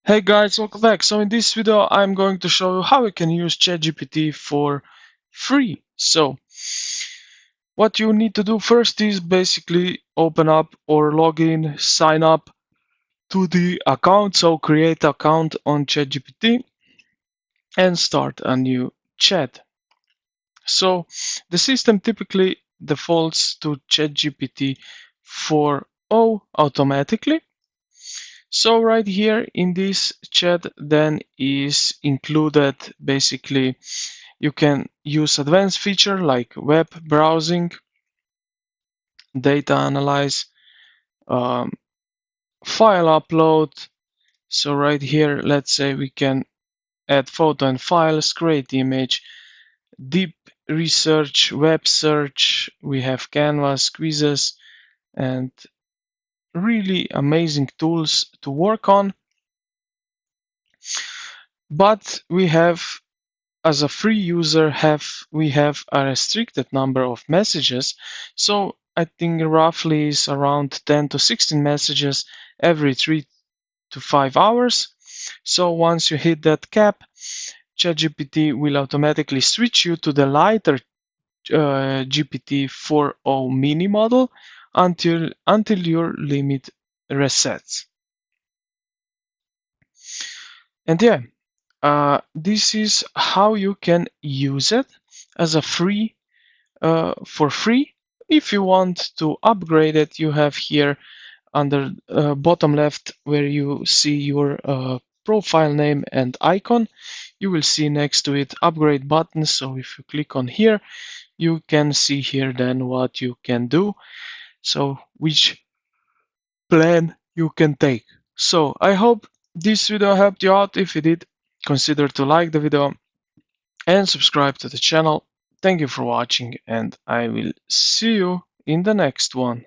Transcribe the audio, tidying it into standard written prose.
Hey guys, welcome back. So in this video, I'm going to show you how you can use ChatGPT for free. So what you need to do first is basically open up or log in, sign up to the account. So create account on ChatGPT and start a new chat. So the system typically defaults to ChatGPT 4.0 automatically. So right here in this chat then is included basically you can use advanced feature like web browsing, data analyze, um, file upload. So right here, let's say we can add photo and files, create image, deep research, web search. We have canvas, quizzes, and really amazing tools to work on. But we have as a free user we have a restricted number of messages, so I think roughly is around 10 to 16 messages every 3 to 5 hours. So once you hit that cap, ChatGPT will automatically switch you to the lighter GPT 4.0 mini model until your limit resets. And yeah, this is how you can use it as a free for free. If you want to upgrade it, you have here under bottom left where you see your profile name and icon. You will see next to it upgrade button. So if you click on here, you can see here then what you can do. So which plan you can take. So I hope this video helped you out. If it did, consider to like the video and subscribe to the channel. Thank you for watching, and I will see you in the next one.